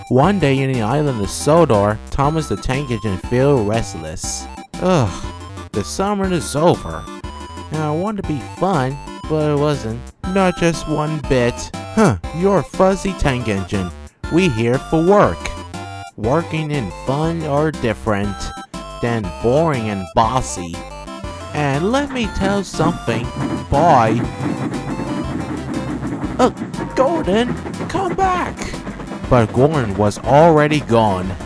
One day in the island of Sodor, Thomas the tank engine felt restless. Ugh, the summer is over. And I wanted to be fun, but it wasn't. Not just one bit. You're a fuzzy tank engine. We here for work. Working in fun or different than boring and bossy. And let me tell something, boy. Gordon, come back! But Gordon was already gone.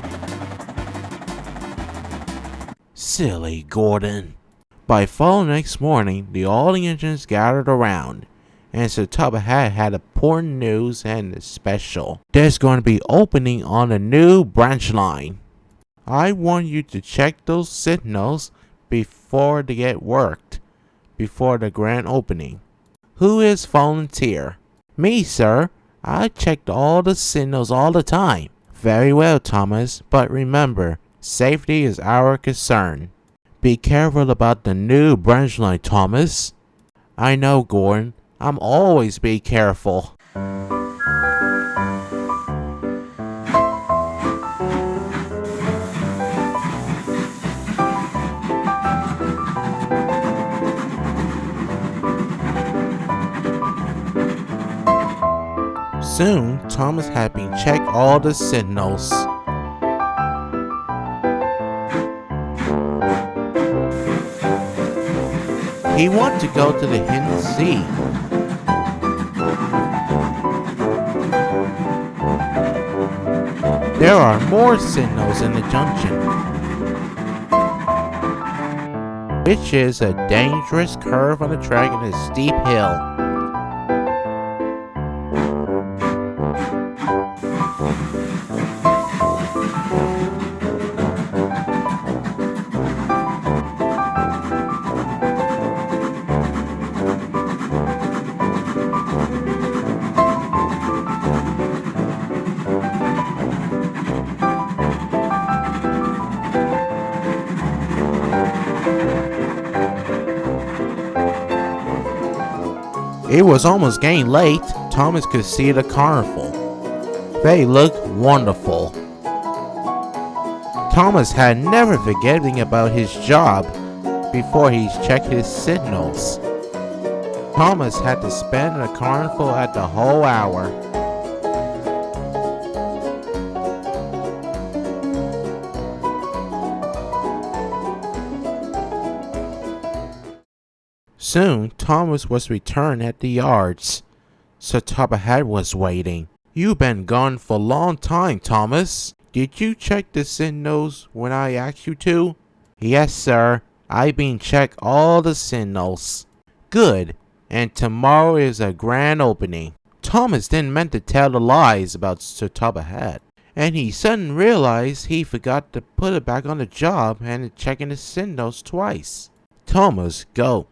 Silly Gordon. By fall next morning, all the engines gathered around, and Sir Topkham Hattt had important news and special. There's going to be opening on a new branch line. I want you to check those signals before they get worked, before the grand opening. Who is volunteer? Me, sir. I checked all the signals all the time. Very well, Thomas, but remember, safety is our concern. Be careful about the new branch line, Thomas. I know, Gordon. I'm always be careful. Soon, Thomas had been checked all the signals. He wanted to go to the hidden sea. There are more signals in the junction, which is a dangerous curve on the track and a steep hill. It was almost getting late. Thomas could see the carnival. They looked wonderful. Thomas had never forgetting about his job before he checked his signals. Thomas had to spend the carnival at the whole hour. Soon, Thomas was returned at the yards. Sir Topkham Hattt was waiting. You've been gone for a long time, Thomas. Did you check the signals when I asked you to? Yes, sir. I've been checked all the signals. Good. And tomorrow is a grand opening. Thomas didn't meant to tell the lies about Sir Topkham Hattt. And he suddenly realized he forgot to put it back on the job and checking the signals twice. Thomas, go.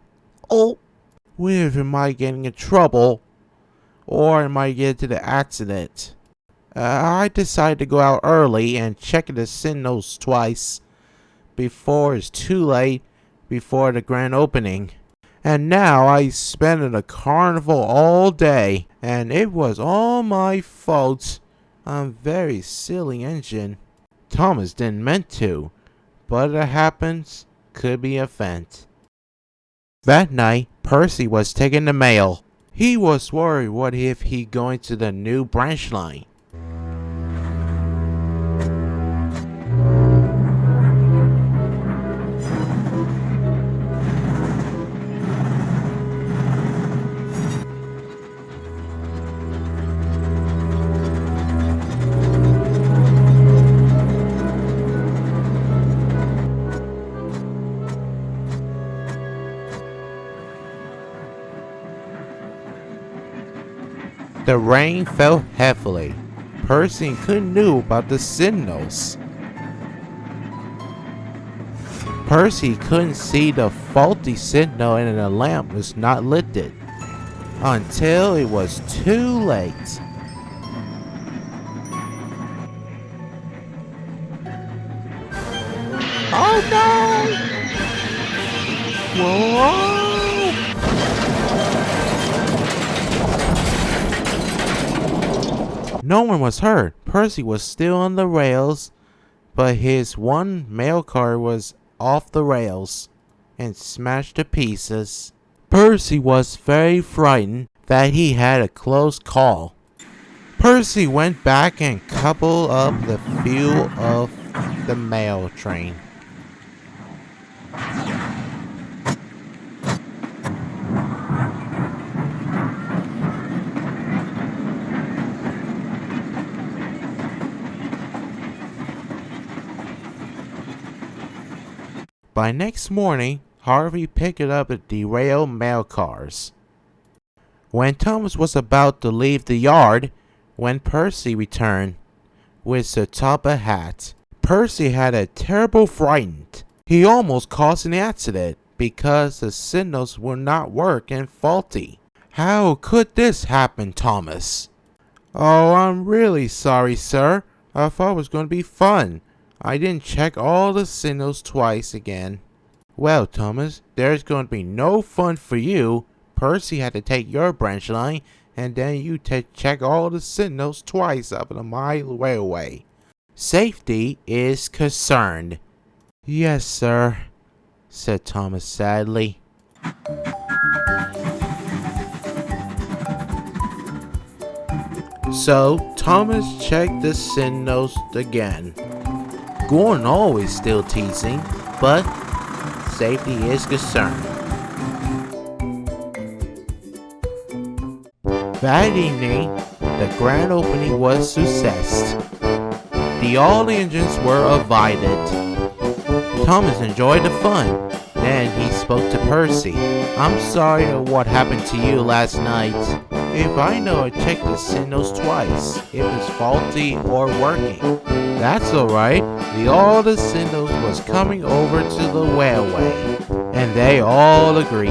Oh, where am I getting in trouble? Or am I getting to the accident? I decided to go out early and check the signals twice before it's too late before the grand opening. And now I spent in the carnival all day, and it was all my fault. I'm very silly engine. Thomas didn't meant to, but it happens. Could be a fent. That night, Percy was taking the mail. He was worried what if he going to the new branch line. The rain fell heavily. Percy couldn't know about the signals. Percy couldn't see the faulty signal and the lamp was not lit until it was too late. Oh no! Whoa! No one was hurt. Percy was still on the rails, but his one mail car was off the rails and smashed to pieces. Percy was very frightened that he had a close call. Percy went back and coupled up the fuel of the mail train. By next morning, Harvey picked up the derailed mail cars. When Thomas was about to leave the yard, when Percy returned with the Topkham Hatti, Percy had a terrible fright. He almost caused an accident because the signals would not work and faulty. How could this happen, Thomas? Oh, I'm really sorry, sir. I thought it was going to be fun. I didn't check all the signals twice again. Well, Thomas, there's going to be no fun for you. Percy had to take your branch line, and then you check all the signals twice up on my railway. Safety is concerned. Yes, sir, said Thomas sadly. So, Thomas checked the signals again. Gordon always still teasing, but safety is concerned. That evening, the grand opening was a success. All the engines were invited. Thomas enjoyed the fun. Then he spoke to Percy. I'm sorry for what happened to you last night. If I know, I checked the signals twice, if it's faulty or working. That's alright. All the signals was coming over to the railway, and they all agreed.